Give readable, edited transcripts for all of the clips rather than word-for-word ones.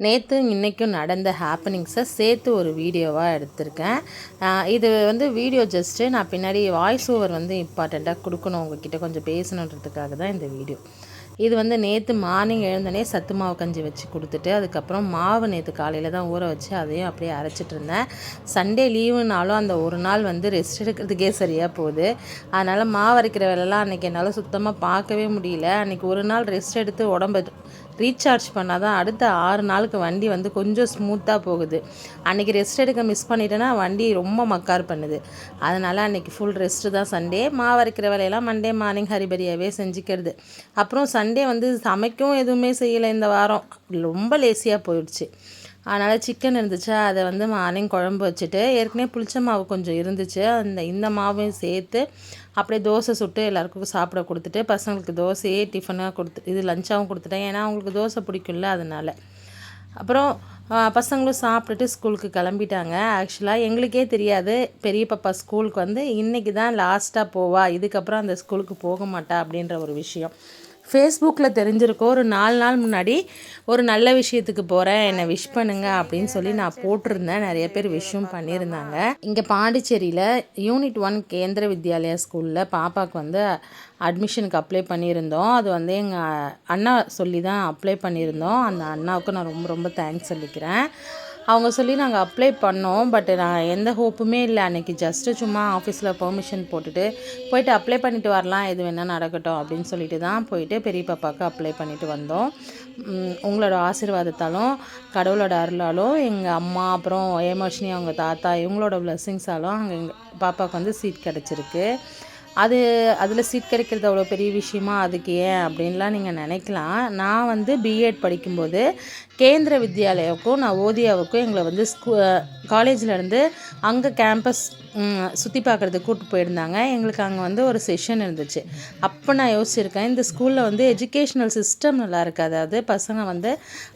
நேற்று இன்றைக்கும் நடந்த ஹேப்பனிங்ஸை சேர்த்து ஒரு வீடியோவாக எடுத்திருக்கேன். இது வீடியோ ஜஸ்ட்டு நான் பின்னாடி வாய்ஸ் ஓவர் இம்பார்ட்டண்ட்டாக கொடுக்கணும், உங்ககிட்ட கொஞ்சம் பேசணுன்றதுக்காக தான் இந்த வீடியோ. இது நேற்று மார்னிங் எழுந்தனே சத்து மாவு கஞ்சி வச்சு கொடுத்துட்டு, அதுக்கப்புறம் மாவு நேற்று காலையில் தான் ஊற வச்சு அதையும் அப்படியே அரைச்சிட்டு இருந்தேன். சண்டே லீவுனாலும் அந்த ஒரு நாள் ரெஸ்ட் எடுக்கிறதுக்கே சரியாக போகுது. அதனால் மாவு அரைக்கிற வேலைலாம் அன்றைக்கி என்னால் சுத்தமாக பார்க்கவே முடியல. அன்றைக்கி ஒரு நாள் ரெஸ்ட் எடுத்து உடம்பு ரீசார்ஜ் பண்ணால் தான் அடுத்த 6 நாளுக்கு வண்டி கொஞ்சம் ஸ்மூத்தாக போகுது. அன்றைக்கி ரெஸ்ட் எடுக்க மிஸ் பண்ணிட்டேன்னா வண்டி ரொம்ப மக்கார் பண்ணுது. அதனால் அன்றைக்கி ஃபுல் ரெஸ்ட்டு தான் சண்டே. மாவு அரைக்கிற வேலையெல்லாம் மண்டே மார்னிங் ஹரிபரியாகவே செஞ்சுக்கிறது. அப்புறம் சண்டே சமைக்கவும் எதுவுமே செய்யலை. இந்த வாரம் ரொம்ப லேசியாக போயிடுச்சு. அதனால் சிக்கன் இருந்துச்சு, அதை மார்னிங் குழம்பு வச்சுட்டு, ஏற்கனவே புளிச்ச மாவு கொஞ்சம் இருந்துச்சு, இந்த மாவையும் சேர்த்து அப்படியே தோசை சுட்டு எல்லாருக்கும் சாப்பிட கொடுத்துட்டு, பசங்களுக்கு தோசையே டிஃபனாக இது லஞ்சாகவும் கொடுத்துட்டேன். ஏன்னா அவங்களுக்கு தோசை பிடிக்கும்ல, அதனால். அப்புறம் பசங்களும் சாப்பிட்டுட்டு ஸ்கூலுக்கு கிளம்பிட்டாங்க. ஆக்சுவலாக எங்களுக்கே தெரியாது, பெரிய பாப்பா ஸ்கூலுக்கு இன்றைக்கி தான் லாஸ்ட்டாக போவா, இதுக்கப்புறம் அந்த ஸ்கூலுக்கு போக மாட்டா அப்படின்ற ஒரு விஷயம் ஃபேஸ்புக்கில் தெரிஞ்சிருக்கோம். ஒரு 4 நாள் முன்னாடி ஒரு நல்ல விஷயத்துக்கு போகிறேன், என்னை விஷ் பண்ணுங்க அப்படின்னு சொல்லி நான் போட்டிருந்தேன். நிறைய பேர் விஷும் பண்ணியிருந்தாங்க. இங்கே பாண்டிச்சேரியில் யூனிட் 1 கேந்திர வித்யாலயா ஸ்கூலில் பாப்பாவுக்கு அட்மிஷனுக்கு அப்ளை பண்ணியிருந்தோம். அது எங்கள் அண்ணா சொல்லி தான் அப்ளை பண்ணியிருந்தோம். அந்த அண்ணாவுக்கு நான் ரொம்ப ரொம்ப தேங்க்ஸ் சொல்லிக்கிறேன். அவங்க சொல்லி நாங்கள் அப்ளை பண்ணோம். பட் நான் எந்த ஹோப்புமே இல்லை. அன்றைக்கி ஜஸ்ட்டு சும்மா ஆஃபீஸில் பெர்மிஷன் போட்டுட்டு போயிட்டு அப்ளை பண்ணிவிட்டு வரலாம், எது வேணால் நடக்கட்டும் அப்படின்னு சொல்லிட்டு தான் போயிட்டு பெரிய பாப்பாவுக்கு அப்ளை பண்ணிவிட்டு வந்தோம். உங்களோட ஆசீர்வாதத்தாலும் கடவுளோட அருளாலும் எங்கள் அம்மா அப்புறம் ஏமர்ஷினி அவங்க தாத்தா இவங்களோட பிளெஸ்ஸிங்ஸாலும் அங்கே எங்கள் பாப்பாவுக்கு சீட் கிடச்சிருக்கு. அதில் சீட் கிடைக்கிறது அவ்வளோ பெரிய விஷயமா, அதுக்கு ஏன் அப்படின்லாம் நீங்கள் நினைக்கலாம். நான் பிஎட் படிக்கும்போது கேந்திர வித்யாலயாவுக்கும் நான் ஓதியாவுக்கும் எங்களை காலேஜிலேருந்து அங்கே கேம்பஸ் சுற்றி பார்க்குறதுக்கு கூப்பிட்டு போயிருந்தாங்க. எங்களுக்கு அங்கே ஒரு செஷன் இருந்துச்சு. அப்போ நான் யோசிச்சிருக்கேன், இந்த ஸ்கூலில் எஜுகேஷ்னல் சிஸ்டம் நல்லா இருக்குது. அதாவது பசங்க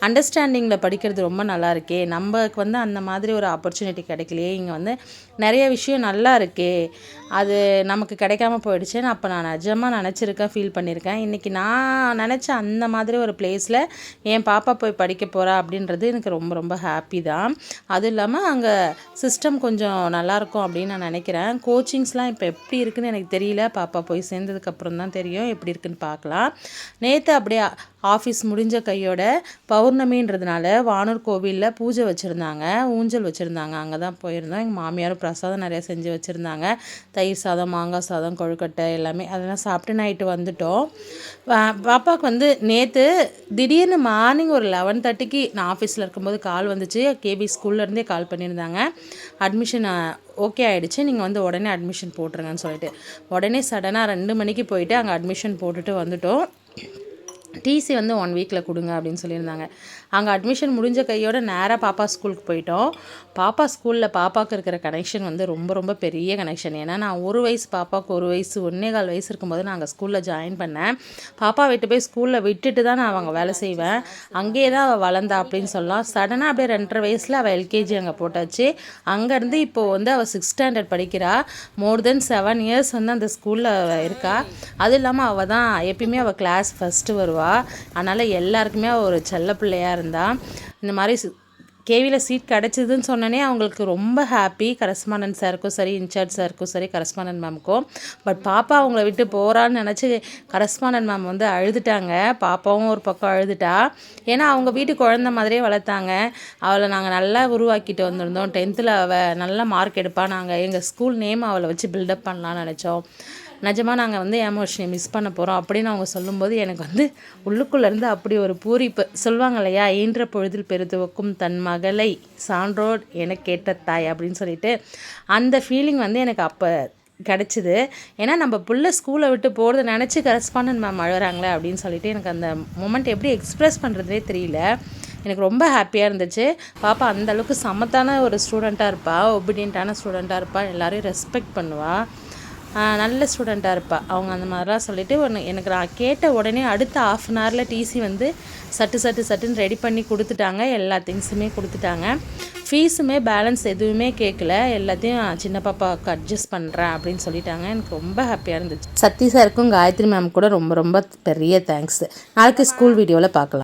அண்டர்ஸ்டாண்டிங்கில் படிக்கிறது ரொம்ப நல்லா இருக்கே, நமக்கு அந்த மாதிரி ஒரு ஆப்பர்ச்சுனிட்டி கிடைக்கலையே, இங்கே நிறைய விஷயம் நல்லா இருக்கே, அது நமக்கு கிடைக்காம போயிடுச்சுன்னு அப்போ நான் நிஜமாக நினச்சிருக்கேன், ஃபீல் பண்ணியிருக்கேன். இன்றைக்கி நான் நினச்ச அந்த மாதிரி ஒரு பிளேஸில் என் பாப்பா போய் படிக்க போகிறா அப்படின்றது எனக்கு ரொம்ப ரொம்ப ஹாப்பி தான். அதுவும் இல்லாமல் அங்கே சிஸ்டம் கொஞ்சம் நல்லாயிருக்கும் அப்படின்னு நான் நினைக்கிறேன். கோச்சிங்ஸ்லாம் இப்போ எப்படி இருக்குதுன்னு எனக்கு தெரியல, பாப்பா போய் சேர்ந்ததுக்கப்புறம் தான் தெரியும் எப்படி இருக்குதுன்னு பார்க்கலாம். நேற்று அப்படியே ஆஃபீஸ் முடிஞ்ச கையோட பௌர்ணமின்றதுனால வானூர் கோவிலில் பூஜை வச்சுருந்தாங்க, ஊஞ்சல் வச்சுருந்தாங்க. அங்கே தான் போயிருந்தோம். எங்கள் மாமியாரும் பிரசாதம் நிறையா செஞ்சு வச்சுருந்தாங்க. தயிர் சாதம், மாங்காய் சாதம், கொழுக்கட்டை எல்லாமே அதெல்லாம் சாப்பிட்டு நைட்டு வந்துட்டோம். பாப்பாவுக்கு நேற்று திடீர்னு மார்னிங் ஒரு 11:30க்கு நான் ஆஃபீஸில் இருக்கும்போது கால் வந்துச்சு. கேபி ஸ்கூல்லேருந்தே கால் பண்ணியிருந்தாங்க, அட்மிஷன் ஓகே ஆகிடுச்சு, நீங்கள் உடனே அட்மிஷன் போட்டுருங்கன்னு சொல்லிட்டு. உடனே சடனாக 2 மணிக்கு போயிட்டு அங்கே அட்மிஷன் போட்டுட்டு வந்துட்டோம். டிசி 1 வீக்கில் கொடுங்க அப்படின்னு சொல்லியிருந்தாங்க. அங்கே அட்மிஷன் முடிஞ்ச கையோட நேராக பாப்பா ஸ்கூலுக்கு போயிட்டோம். பாப்பா ஸ்கூலில் பாப்பாவுக்கு இருக்கிற கனெக்ஷன் ரொம்ப ரொம்ப பெரிய கனெக்ஷன். ஏன்னா நான் 1 வயசு பாப்பாவுக்கு 1 வயசு 1.25 வயசு இருக்கும்போது நான் அங்கே ஸ்கூலில் ஜாயின் பண்ணேன். பாப்பா விட்டு போய் ஸ்கூலில் விட்டுட்டு தான் நான் அவங்க வேலை செய்வேன். அங்கேயே தான் அவள் வளர்ந்தா அப்படின்னு சொல்லலாம். சடனாக அப்படியே 2.5 வயசில் அவள் எல்கேஜி அங்கே போட்டாச்சு. அங்கேருந்து இப்போது அவள் 6th ஸ்டாண்டர்ட் படிக்கிறா. மோர் தென் 7 இயர்ஸ் அந்த ஸ்கூலில் இருக்கா. அதுவும் இல்லாமல் அவள் தான் எப்பயுமே அவள் கிளாஸ் ஃபஸ்ட்டு வருவாள். அதனால் எல்லாருக்குமே ஒரு செல்ல பிள்ளையாக இருந்தால். இந்த மாதிரி கேவியில் சீட் கிடச்சிதுன்னு சொன்னோன்னே அவங்களுக்கு ரொம்ப ஹாப்பி. கரஸ்பாண்டன்ட் சாருக்கும் சரி, இன்சார்ஜ் சாருக்கும் சரி, கரஸ்பாண்டன்ட் மேமுக்கும். பட் பாப்பா அவங்கள விட்டு போகிறான்னு நினச்சி கரஸ்பாண்டன்ட் மேம் அழுதுட்டாங்க. பாப்பாவும் ஒரு பக்கம் அழுதுட்டா. ஏன்னா அவங்க வீட்டு குழந்த மாதிரியே வளர்த்தாங்க. அவளை நாங்கள் நல்லா உருவாக்கிட்டு வந்திருந்தோம். 10th அவள் நல்ல மார்க் எடுப்பா. நாங்கள் எங்கள் ஸ்கூல் நேம் அவளை வச்சு பில்டப் பண்ணலான்னு நினச்சோம். நிஜமாக நாங்கள் எமோஷனை மிஸ் பண்ண போகிறோம் அப்படின்னு அவங்க சொல்லும்போது எனக்கு உள்ளுக்குள்ளேருந்து அப்படி ஒரு பூரிப்பு. சொல்லுவாங்க இல்லையா, ஈன்ற பொழுதில் பெருதுவக்கும் தன் மகளை சான்றோர் என கேட்ட தாய் அப்படின்னு சொல்லிட்டு, அந்த ஃபீலிங் எனக்கு அப்போ கிடச்சிது. ஏன்னா நம்ம புள்ள ஸ்கூலை விட்டு போகிறத நினச்சி கரஸ்பாண்டன்ட் மேம் அழுகிறாங்களே அப்படின்னு சொல்லிட்டு எனக்கு அந்த மொமெண்ட் எப்படி எக்ஸ்ப்ரெஸ் பண்ணுறதுனே தெரியல. எனக்கு ரொம்ப ஹாப்பியாக இருந்துச்சு. பாப்பா அந்தளவுக்கு சமத்தான ஒரு ஸ்டூடெண்ட்டாக இருப்பாள், ஒபீடியண்ட்டான ஸ்டூடெண்ட்டாக இருப்பாள், எல்லோரையும் ரெஸ்பெக்ட் பண்ணுவாள், நல்ல ஸ்டூடெண்ட்டாக இருப்பாள். அவங்க அந்த மாதிரிலாம் சொல்லிவிட்டு எனக்கு நான் கேட்ட உடனே அடுத்த 1/2 அன் ஹவரில் டிசி சட்டுன்னு ரெடி பண்ணி கொடுத்துட்டாங்க. எல்லா திங்ஸுமே கொடுத்துட்டாங்க. ஃபீஸுமே பேலன்ஸ் எதுவுமே கேட்கல, எல்லாத்தையும் சின்ன பாப்பாவுக்கு அட்ஜஸ்ட் பண்ணுறேன் அப்படின்னு சொல்லிட்டாங்க. எனக்கு ரொம்ப ஹாப்பியாக இருந்துச்சு. சத்தி சாருக்கும் காயத்ரி மேம் கூட ரொம்ப ரொம்ப பெரிய தேங்க்ஸ். நாளைக்கு ஸ்கூல் வீடியோவில் பார்க்கலாம்.